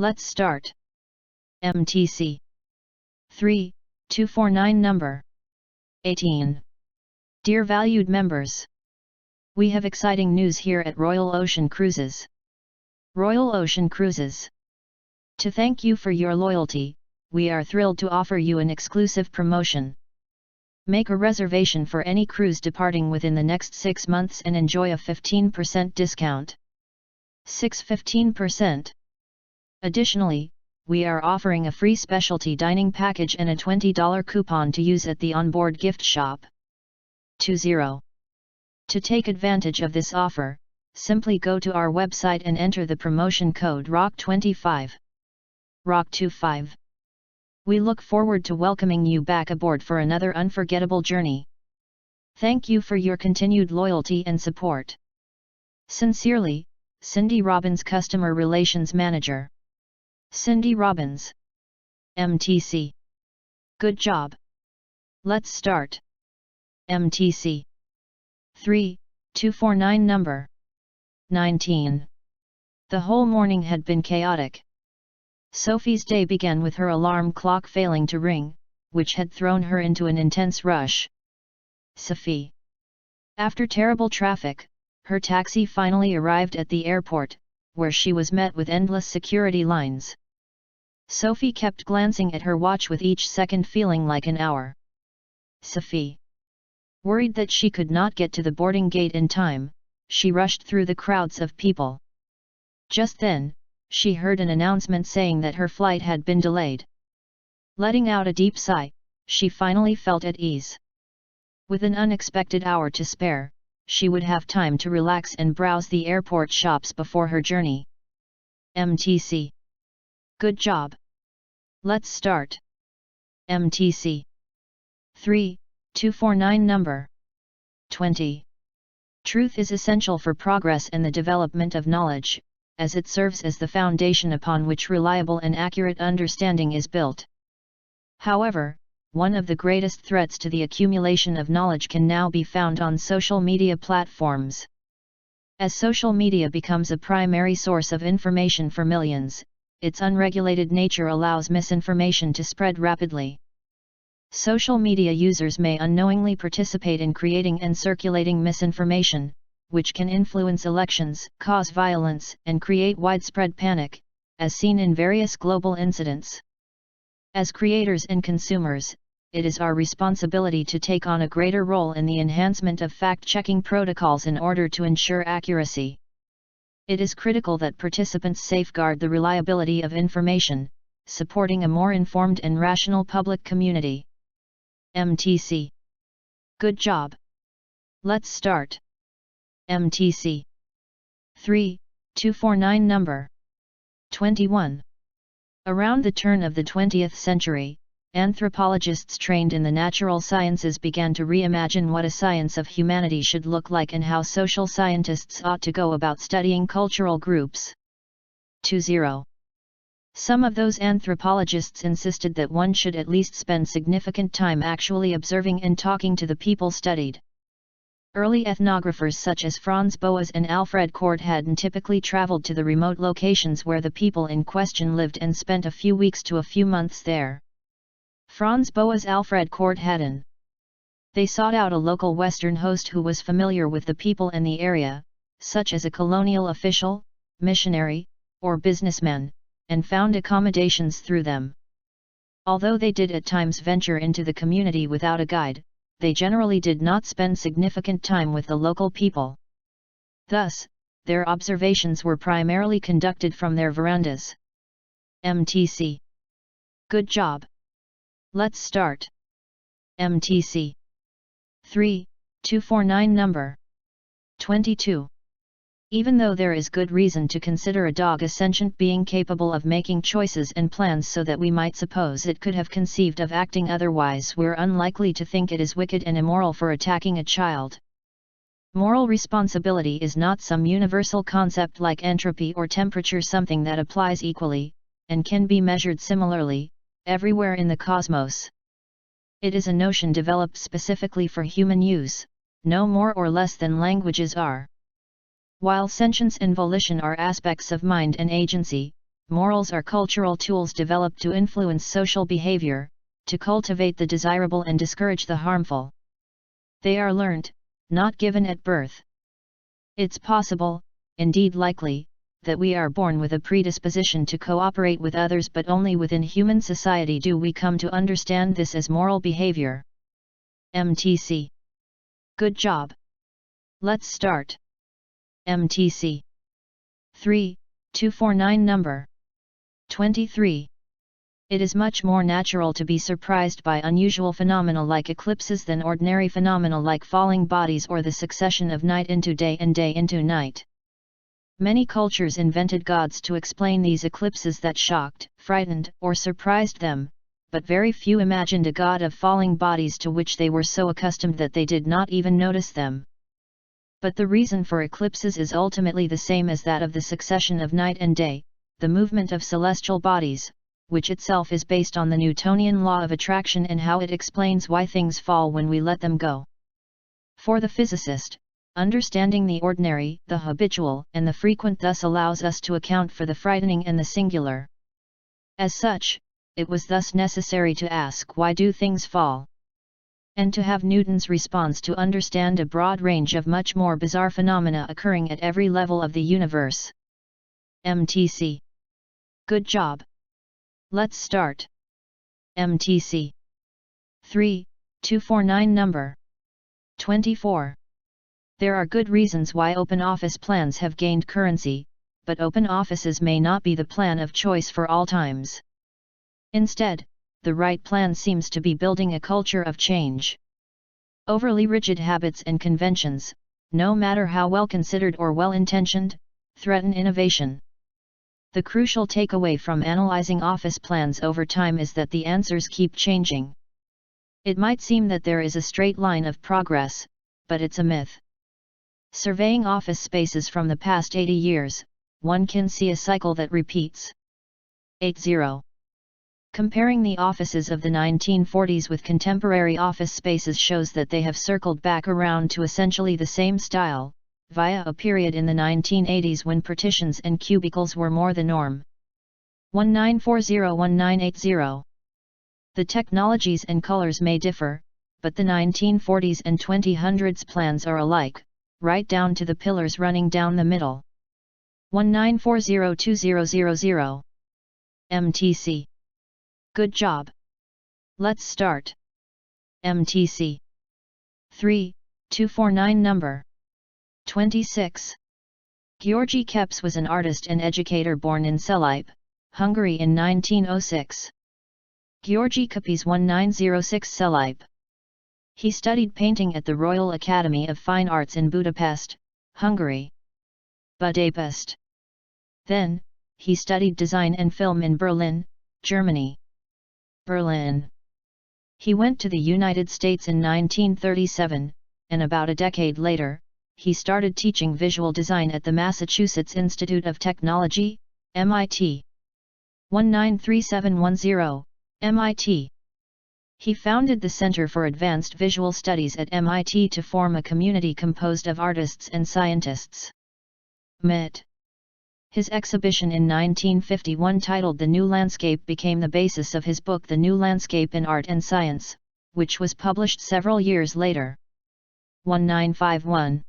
Let's start. MTC 3249 number 18. Dear valued members, we have exciting news here at Royal Ocean Cruises. Royal Ocean Cruises. To thank you for your loyalty, we are thrilled to offer you an exclusive promotion. Make a reservation for any cruise departing within the next 6 months and enjoy a 15% discount. 15%. Additionally, we are offering a free specialty dining package and a $20 coupon to use at the onboard gift shop. 20. To take advantage of this offer, simply go to our website and enter the promotion code ROCK25. ROCK25. We look forward to welcoming you back aboard for another unforgettable journey. Thank you for your continued loyalty and support. Sincerely, Cindy Robbins, Customer Relations Manager. Cindy Robbins. MTC. Good job. Let's start. MTC 3249 number 19. The whole morning had been chaotic. Sophie's day began with her alarm clock failing to ring, which had thrown her into an intense rush. Sophie. After terrible traffic, her taxi finally arrived at the airport, where she was met with endless security lines. Sophie kept glancing at her watch with each second feeling like an hour. Sophie. Worried that she could not get to the boarding gate in time, she rushed through the crowds of people. Just then, she heard an announcement saying that her flight had been delayed. Letting out a deep sigh, she finally felt at ease. With an unexpected hour to spare, she would have time to relax and browse the airport shops before her journey. MTC. Good job. Let's start. MTC 3249 number 20. Truth is essential for progress and the development of knowledge, as it serves as the foundation upon which reliable and accurate understanding is built. However, one of the greatest threats to the accumulation of knowledge can now be found on social media platforms. As social media becomes a primary source of information for millions, its unregulated nature allows misinformation to spread rapidly. Social media users may unknowingly participate in creating and circulating misinformation, which can influence elections, cause violence, and create widespread panic, as seen in various global incidents. As creators and consumers, it is our responsibility to take on a greater role in the enhancement of fact-checking protocols in order to ensure accuracy. It is critical that participants safeguard the reliability of information, supporting a more informed and rational public community. MTC. Good job. Let's start. MTC 3249 number 21. Around the turn of the 20th century, anthropologists trained in the natural sciences began to reimagine what a science of humanity should look like and how social scientists ought to go about studying cultural groups. 20. Some of those anthropologists insisted that one should at least spend significant time actually observing and talking to the people studied. Early ethnographers such as Franz Boas and Alfred Korthaden typically traveled to the remote locations where the people in question lived and spent a few weeks to a few months there. Franz Boas, Alfred Korthaden. They sought out a local Western host who was familiar with the people and the area, such as a colonial official, missionary, or businessman, and found accommodations through them. Although they did at times venture into the community without a guide, they generally did not spend significant time with the local people. Thus, their observations were primarily conducted from their verandas. MTC. Good job. Let's start. MTC 3249 number 22. Even though there is good reason to consider a dog a sentient being capable of making choices and plans so that we might suppose it could have conceived of acting otherwise, we're unlikely to think it is wicked and immoral for attacking a child. Moral responsibility is not some universal concept like entropy or temperature, something that applies equally, and can be measured similarly, everywhere in the cosmos. It is a notion developed specifically for human use, no more or less than languages are. While sentience and volition are aspects of mind and agency, morals are cultural tools developed to influence social behavior, to cultivate the desirable and discourage the harmful. They are learnt, not given at birth. It's possible, indeed likely, that we are born with a predisposition to cooperate with others, but only within human society do we come to understand this as moral behavior. MTC. Good job. Let's start. MTC 3249 number 23. It is much more natural to be surprised by unusual phenomena like eclipses than ordinary phenomena like falling bodies or the succession of night into day and day into night. Many cultures invented gods to explain these eclipses that shocked, frightened, or surprised them, but very few imagined a god of falling bodies to which they were so accustomed that they did not even notice them. But the reason for eclipses is ultimately the same as that of the succession of night and day, the movement of celestial bodies, which itself is based on the Newtonian law of attraction and how it explains why things fall when we let them go. For the physicist, understanding the ordinary, the habitual, and the frequent thus allows us to account for the frightening and the singular. As such, it was thus necessary to ask why do things fall? And to have Newton's response to understand a broad range of much more bizarre phenomena occurring at every level of the universe. MTC. Good job. Let's start. MTC 3249 number 24. There are good reasons why open office plans have gained currency, but open offices may not be the plan of choice for all times. Instead, the right plan seems to be building a culture of change. Overly rigid habits and conventions, no matter how well considered or well intentioned, threaten innovation. The crucial takeaway from analyzing office plans over time is that the answers keep changing. It might seem that there is a straight line of progress, but it's a myth. Surveying office spaces from the past 80 years, one can see a cycle that repeats. 80. Comparing the offices of the 1940s with contemporary office spaces shows that they have circled back around to essentially the same style, via a period in the 1980s when partitions and cubicles were more the norm. 1940-1980. The technologies and colors may differ, but the 1940s and 2000s plans are alike, right down to the pillars running down the middle. 1940-2000. MTC. Good job. Let's start. MTC 3249 number 26. György Kepes was an artist and educator born in Szalip, Hungary in 1906. György Kepes 1906 Szalip. He studied painting at the Royal Academy of Fine Arts in Budapest, Hungary. Budapest. Then, he studied design and film in Berlin, Germany. Berlin. He went to the United States in 1937, and about a decade later, he started teaching visual design at the Massachusetts Institute of Technology, MIT. 193710, MIT. He founded the Center for Advanced Visual Studies at MIT to form a community composed of artists and scientists. MIT. His exhibition in 1951 titled The New Landscape became the basis of his book The New Landscape in Art and Science, which was published several years later. 1951.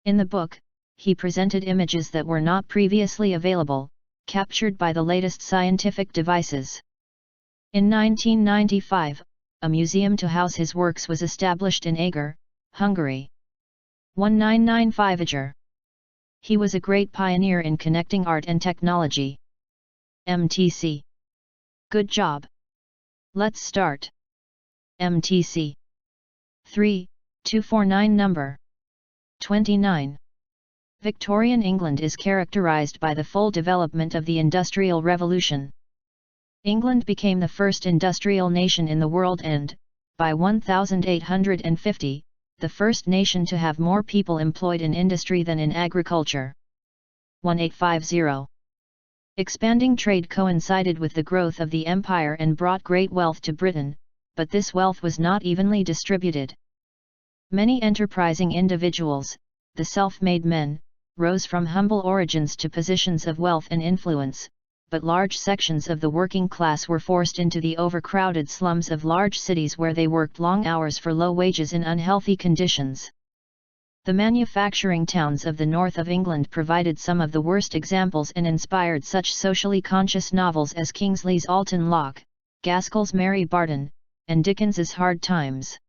In the book, he presented images that were not previously available, captured by the latest scientific devices. In 1995, a museum to house his works was established in Eger, Hungary. 1995 Eger. He was a great pioneer in connecting art and technology. MTC. Good job. Let's start. MTC 3249 number 29. Victorian England is characterized by the full development of the Industrial Revolution. England became the first industrial nation in the world and, by 1850, the first nation to have more people employed in industry than in agriculture. 1850. Expanding trade coincided with the growth of the empire and brought great wealth to Britain, but this wealth was not evenly distributed. Many enterprising individuals, the self-made men, rose from humble origins to positions of wealth and influence, but large sections of the working class were forced into the overcrowded slums of large cities where they worked long hours for low wages in unhealthy conditions. The manufacturing towns of the north of England provided some of the worst examples and inspired such socially conscious novels as Kingsley's Alton Locke, Gaskell's Mary Barton, and Dickens's Hard Times.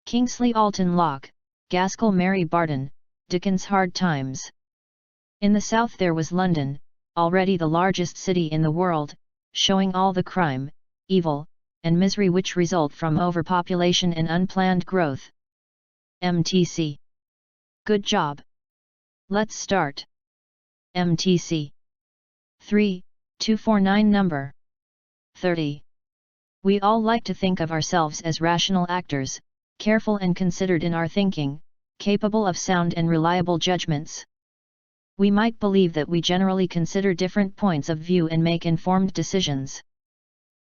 Kingsley Alton Locke, Gaskell Mary Barton, Dickens Hard Times. In the south there was London, already the largest city in the world, showing all the crime, evil, and misery which result from overpopulation and unplanned growth. MTC. Good job. Let's start. MTC. 3249 number 30. We all like to think of ourselves as rational actors, careful and considered in our thinking, capable of sound and reliable judgments. We might believe that we generally consider different points of view and make informed decisions.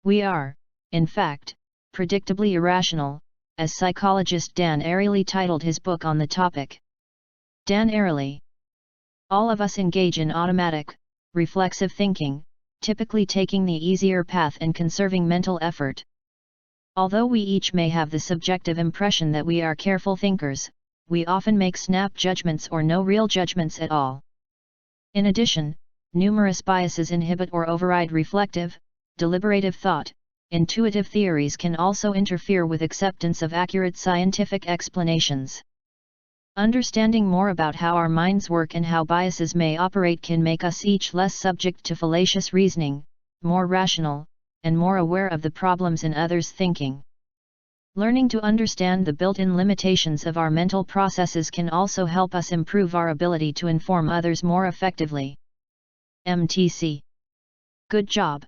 We are, in fact, predictably irrational, as psychologist Dan Ariely titled his book on the topic. Dan Ariely. All of us engage in automatic, reflexive thinking, typically taking the easier path and conserving mental effort. Although we each may have the subjective impression that we are careful thinkers, we often make snap judgments or no real judgments at all. In addition, numerous biases inhibit or override reflective, deliberative thought. Intuitive theories can also interfere with acceptance of accurate scientific explanations. Understanding more about how our minds work and how biases may operate can make us each less subject to fallacious reasoning, more rational, and more aware of the problems in others' thinking. Learning to understand the built-in limitations of our mental processes can also help us improve our ability to inform others more effectively. MTC. Good job.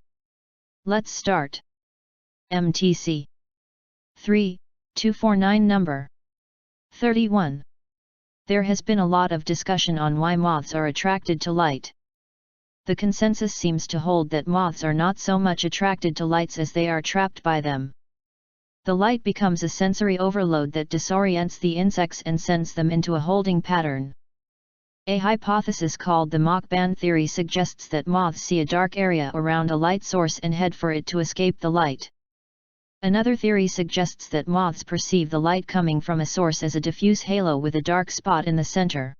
Let's start. MTC. 3249 number 31. There has been a lot of discussion on why moths are attracted to light. The consensus seems to hold that moths are not so much attracted to lights as they are trapped by them. The light becomes a sensory overload that disorients the insects and sends them into a holding pattern. A hypothesis called the mock band theory suggests that moths see a dark area around a light source and head for it to escape the light. Another theory suggests that moths perceive the light coming from a source as a diffuse halo with a dark spot in the center.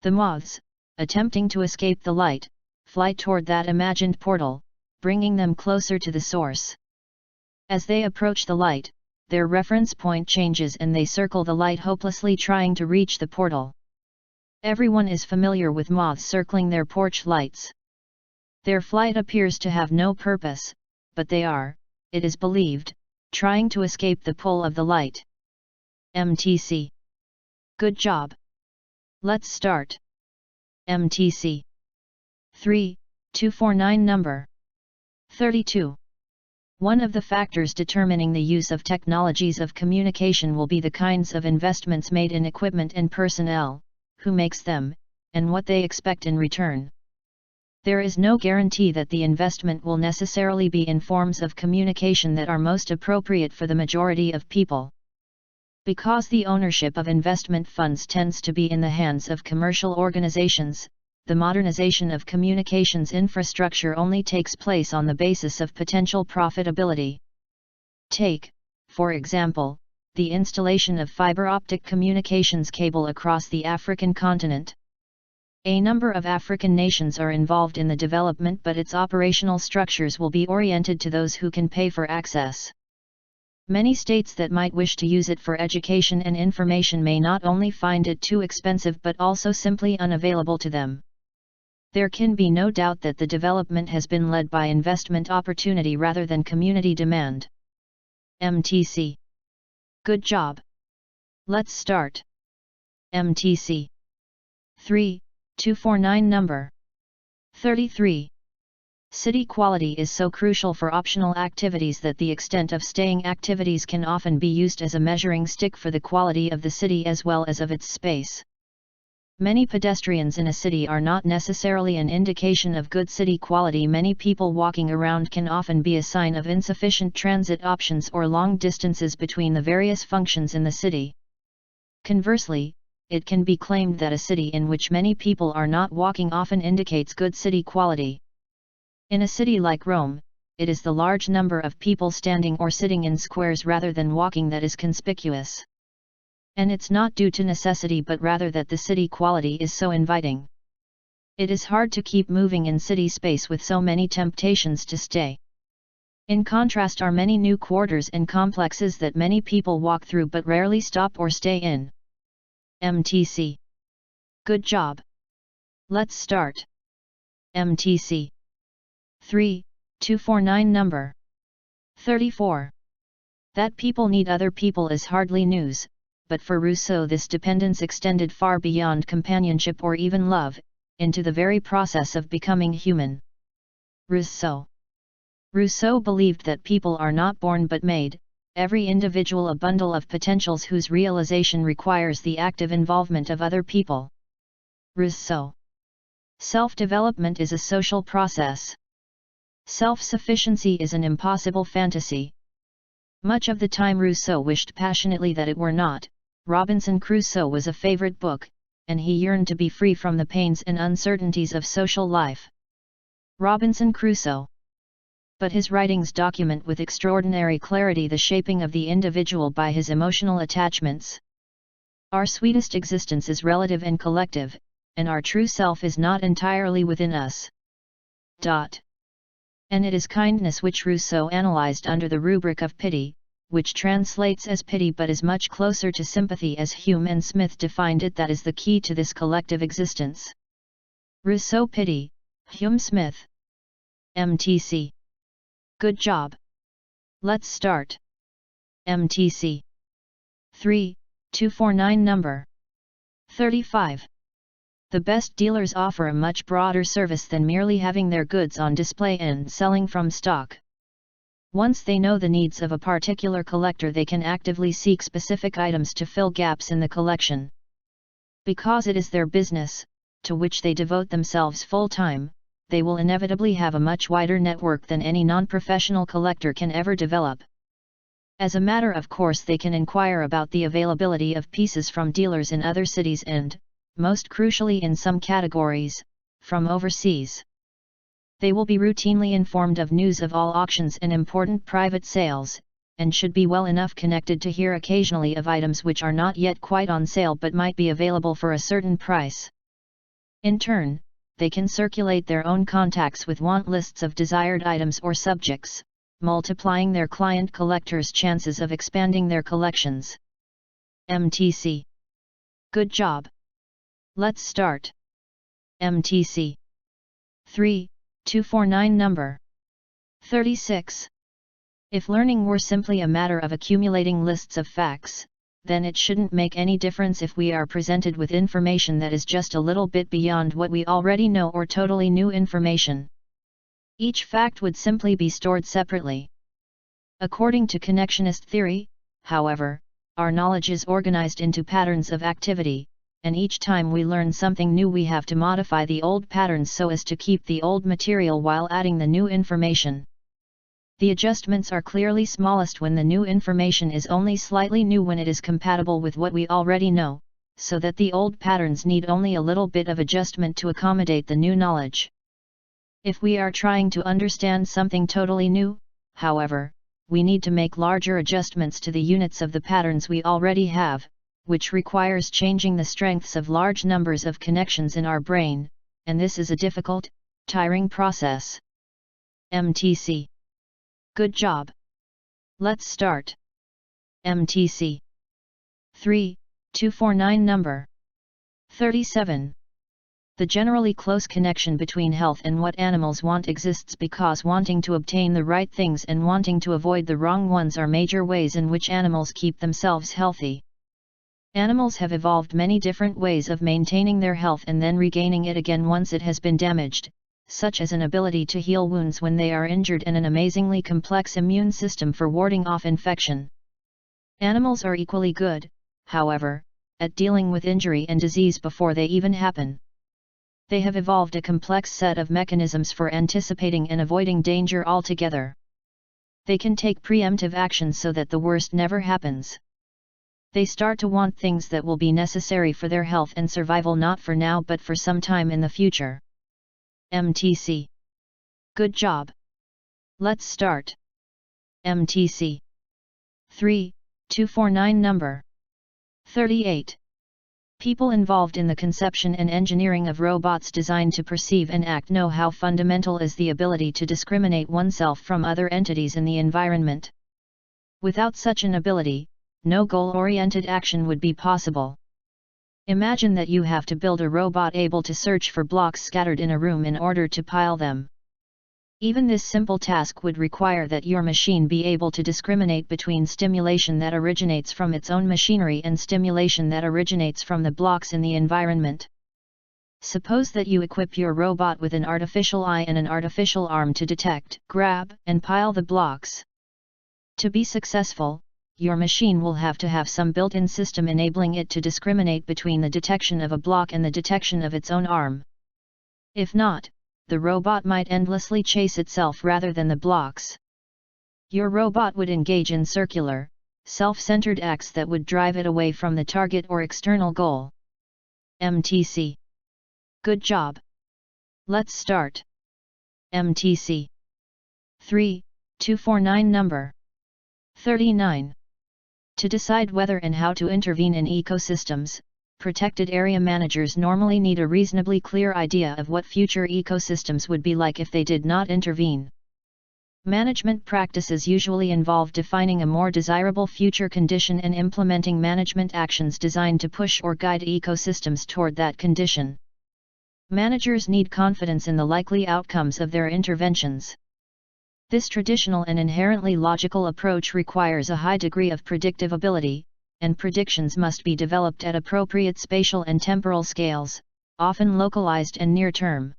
The moths, attempting to escape the light, fly toward that imagined portal, bringing them closer to the source. As they approach the light, their reference point changes and they circle the light hopelessly trying to reach the portal. Everyone is familiar with moths circling their porch lights. Their flight appears to have no purpose, but they are, it is believed, trying to escape the pull of the light. MTC. Good job. Let's start. MTC. 3249 number 32. One of the factors determining the use of technologies of communication will be the kinds of investments made in equipment and personnel, who makes them, and what they expect in return. There is no guarantee that the investment will necessarily be in forms of communication that are most appropriate for the majority of people. Because the ownership of investment funds tends to be in the hands of commercial organizations, the modernization of communications infrastructure only takes place on the basis of potential profitability. Take, for example, the installation of fiber optic communications cable across the African continent. A number of African nations are involved in the development, but its operational structures will be oriented to those who can pay for access. Many states that might wish to use it for education and information may not only find it too expensive but also simply unavailable to them. There can be no doubt that the development has been led by investment opportunity rather than community demand. MTC. Good job. Let's start. MTC. 3249 number 33. City quality is so crucial for optional activities that the extent of staying activities can often be used as a measuring stick for the quality of the city as well as of its space. Many pedestrians in a city are not necessarily an indication of good city quality. Many people walking around can often be a sign of insufficient transit options or long distances between the various functions in the city. Conversely, it can be claimed that a city in which many people are not walking often indicates good city quality. In a city like Rome, it is the large number of people standing or sitting in squares rather than walking that is conspicuous. And it's not due to necessity but rather that the city quality is so inviting. It is hard to keep moving in city space with so many temptations to stay. In contrast are many new quarters and complexes that many people walk through but rarely stop or stay in. MTC. Good job. Let's start. MTC. 3249 number 34. That people need other people is hardly news, but for Rousseau this dependence extended far beyond companionship or even love, into the very process of becoming human. Rousseau believed that people are not born but made, every individual a bundle of potentials whose realization requires the active involvement of other people. Rousseau. Self-development is a social process. Self-sufficiency is an impossible fantasy. Much of the time Rousseau wished passionately that it were not. Robinson Crusoe was a favorite book, and he yearned to be free from the pains and uncertainties of social life. Robinson Crusoe. But his writings document with extraordinary clarity the shaping of the individual by his emotional attachments. Our sweetest existence is relative and collective, and our true self is not entirely within us. And it is kindness which Rousseau analyzed under the rubric of pity, which translates as pity but is much closer to sympathy as Hume and Smith defined it, that is the key to this collective existence. Rousseau pity, Hume Smith. MTC. Good job. Let's start. MTC. 3249 number 35. The best dealers offer a much broader service than merely having their goods on display and selling from stock. Once they know the needs of a particular collector, they can actively seek specific items to fill gaps in the collection. Because it is their business, to which they devote themselves full-time, they will inevitably have a much wider network than any non-professional collector can ever develop. As a matter of course, they can inquire about the availability of pieces from dealers in other cities and, most crucially in some categories, from overseas. They will be routinely informed of news of all auctions and important private sales, and should be well enough connected to hear occasionally of items which are not yet quite on sale but might be available for a certain price. In turn, they can circulate their own contacts with want lists of desired items or subjects, multiplying their client collectors' chances of expanding their collections. MTC. Good job. Let's start. MTC. 3249 number 36. If learning were simply a matter of accumulating lists of facts, then it shouldn't make any difference if we are presented with information that is just a little bit beyond what we already know or totally new information. Each fact would simply be stored separately. According to connectionist theory, however, our knowledge is organized into patterns of activity, and each time we learn something new we have to modify the old patterns so as to keep the old material while adding the new information. The adjustments are clearly smallest when the new information is only slightly new when it is compatible with what we already know, so that the old patterns need only a little bit of adjustment to accommodate the new knowledge. If we are trying to understand something totally new, however, we need to make larger adjustments to the units of the patterns we already have, which requires changing the strengths of large numbers of connections in our brain, and this is a difficult, tiring process. MTC. Good job. Let's start. MTC. 3249 number 37. The generally close connection between health and what animals want exists because wanting to obtain the right things and wanting to avoid the wrong ones are major ways in which animals keep themselves healthy. Animals have evolved many different ways of maintaining their health and then regaining it again once it has been damaged, such as an ability to heal wounds when they are injured and an amazingly complex immune system for warding off infection. Animals are equally good, however, at dealing with injury and disease before they even happen. They have evolved a complex set of mechanisms for anticipating and avoiding danger altogether. They can take preemptive action so that the worst never happens. They start to want things that will be necessary for their health and survival not for now but for some time in the future. MTC. Good job. Let's start. MTC 3249 number 38. People involved in the conception and engineering of robots designed to perceive and act know how fundamental is the ability to discriminate oneself from other entities in the environment. Without such an ability, no goal-oriented action would be possible. Imagine that you have to build a robot able to search for blocks scattered in a room in order to pile them. Even this simple task would require that your machine be able to discriminate between stimulation that originates from its own machinery and stimulation that originates from the blocks in the environment. Suppose that you equip your robot with an artificial eye and an artificial arm to detect, grab, and pile the blocks. To be successful, your machine will have to have some built-in system enabling it to discriminate between the detection of a block and the detection of its own arm. If not, the robot might endlessly chase itself rather than the blocks. Your robot would engage in circular, self-centered acts that would drive it away from the target or external goal. MTC. Good job. Let's start. MTC 3249 number 39. To decide whether and how to intervene in ecosystems, protected area managers normally need a reasonably clear idea of what future ecosystems would be like if they did not intervene. Management practices usually involve defining a more desirable future condition and implementing management actions designed to push or guide ecosystems toward that condition. Managers need confidence in the likely outcomes of their interventions. This traditional and inherently logical approach requires a high degree of predictive ability, and predictions must be developed at appropriate spatial and temporal scales, often localized and near-term.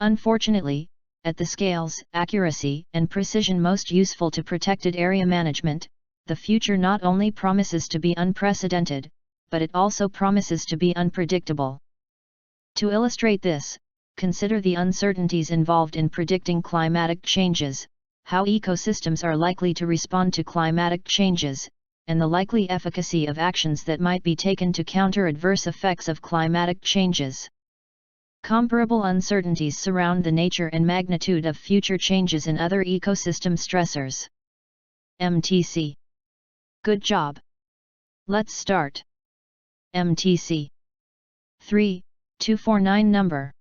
Unfortunately, at the scales, accuracy, and precision most useful to protected area management, the future not only promises to be unprecedented, but it also promises to be unpredictable. To illustrate this, consider the uncertainties involved in predicting climatic changes, how ecosystems are likely to respond to climatic changes, and the likely efficacy of actions that might be taken to counter adverse effects of climatic changes. Comparable uncertainties surround the nature and magnitude of future changes in other ecosystem stressors. MTC. Good job. Let's start. MTC 3249 number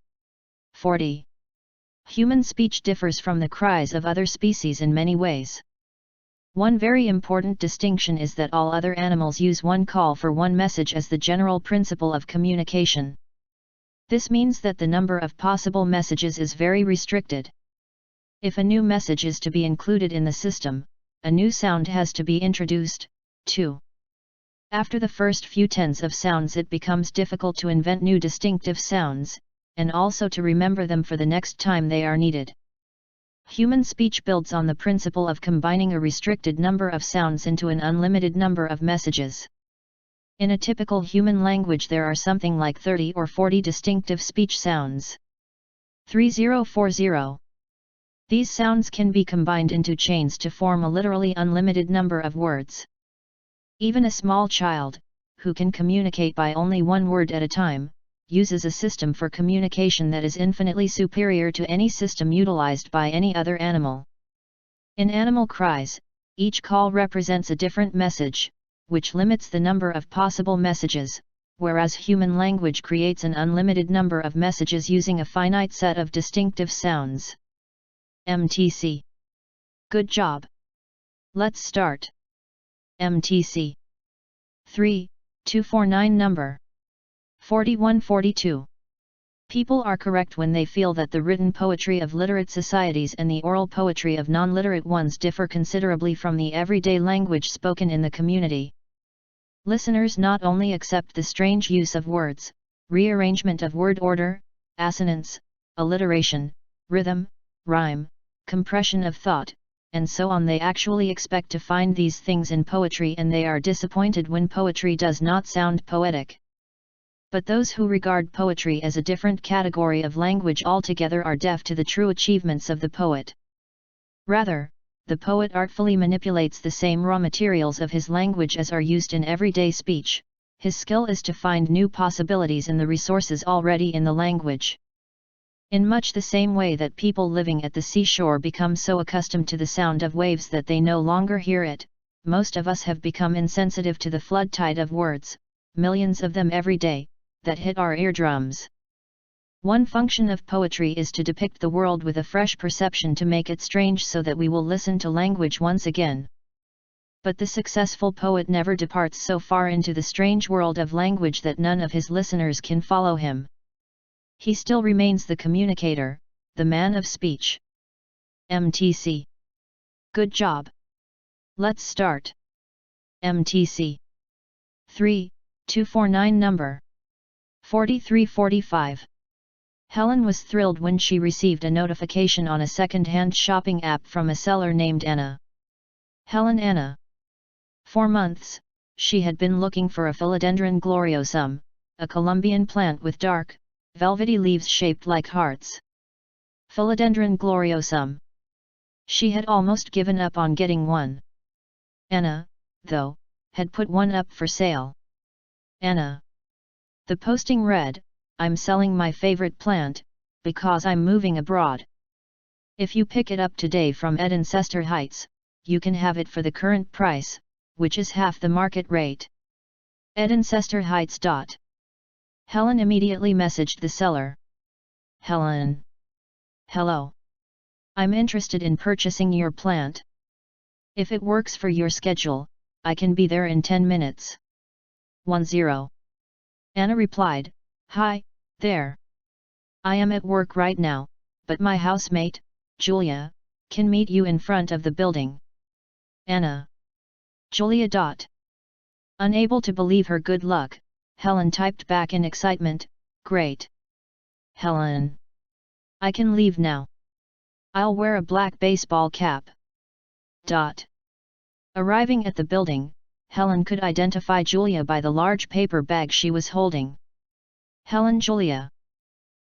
40. Human speech differs from the cries of other species in many ways. One very important distinction is that all other animals use one call for one message as the general principle of communication. This means that the number of possible messages is very restricted. If a new message is to be included in the system, a new sound has to be introduced, too. After the first few tens of sounds it becomes difficult to invent new distinctive sounds, and also to remember them for the next time they are needed. Human speech builds on the principle of combining a restricted number of sounds into an unlimited number of messages. In a typical human language there are something like 30 or 40 distinctive speech sounds. 3040. These sounds can be combined into chains to form a literally unlimited number of words. Even a small child, who can communicate by only one word at a time, uses a system for communication that is infinitely superior to any system utilized by any other animal. In animal cries, each call represents a different message, which limits the number of possible messages, whereas human language creates an unlimited number of messages using a finite set of distinctive sounds. MTC. Good job. Let's start. MTC 3249 number 4142. People are correct when they feel that the written poetry of literate societies and the oral poetry of non-literate ones differ considerably from the everyday language spoken in the community. Listeners not only accept the strange use of words, rearrangement of word order, assonance, alliteration, rhythm, rhyme, compression of thought, and so on, they actually expect to find these things in poetry and they are disappointed when poetry does not sound poetic. But those who regard poetry as a different category of language altogether are deaf to the true achievements of the poet. Rather, the poet artfully manipulates the same raw materials of his language as are used in everyday speech. His skill is to find new possibilities in the resources already in the language. In much the same way that people living at the seashore become so accustomed to the sound of waves that they no longer hear it, most of us have become insensitive to the flood tide of words, millions of them every day, that hit our eardrums. One function of poetry is to depict the world with a fresh perception, to make it strange so that we will listen to language once again. But the successful poet never departs so far into the strange world of language that none of his listeners can follow him. He still remains the communicator, the man of speech. MTC. Good job. Let's start. MTC. 3249 number 4345. Helen was thrilled when she received a notification on a second-hand shopping app from a seller named Anna. Anna. For months, she had been looking for a philodendron gloriosum, a Colombian plant with dark, velvety leaves shaped like hearts. Philodendron gloriosum. She had almost given up on getting one. Anna, though, had put one up for sale. Anna. The posting read, "I'm selling my favorite plant, because I'm moving abroad. If you pick it up today from Edencester Heights, you can have it for the current price, which is half the market rate." Edencester Heights. Helen immediately messaged the seller. Helen. Hello. I'm interested in purchasing your plant. If it works for your schedule, I can be there in 10 minutes. 10. Anna replied, "Hi, there. I am at work right now, but my housemate, Julia, can meet you in front of the building." Anna. Julia. Unable to believe her good luck, Helen typed back in excitement, "Great. Helen. I can leave now. I'll wear a black baseball cap." Arriving at the building, Helen could identify Julia by the large paper bag she was holding. Julia.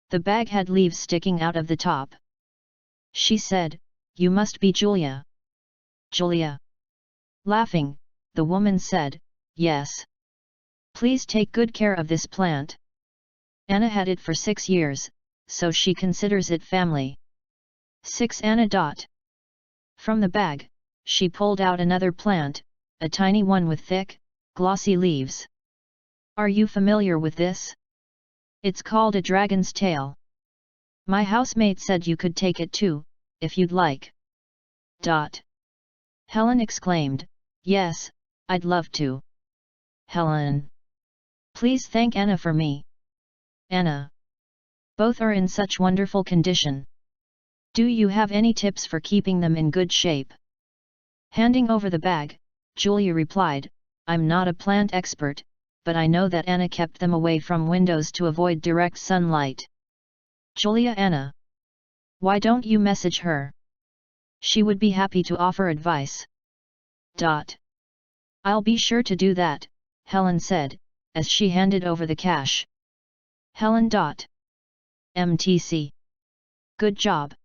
The bag had leaves sticking out of the top. She said, "You must be Julia." Julia. Laughing, the woman said, "Yes. Please take good care of this plant. Anna had it for 6 years, so she considers it family." 6 Anna. From the bag, she pulled out another plant, a tiny one with thick, glossy leaves. "Are you familiar with this? It's called a dragon's tail. My housemate said you could take it too, if you'd like." Helen exclaimed, "Yes, I'd love to." Helen. Please thank Anna for me. Anna. Both are in such wonderful condition. Do you have any tips for keeping them in good shape? Handing over the bag, Julia replied, "I'm not a plant expert, but I know that Anna kept them away from windows to avoid direct sunlight." Julia. Anna. Why don't you message her? She would be happy to offer advice. I'll be sure to do that, Helen said, as she handed over the cash. Helen. MTC. Good job.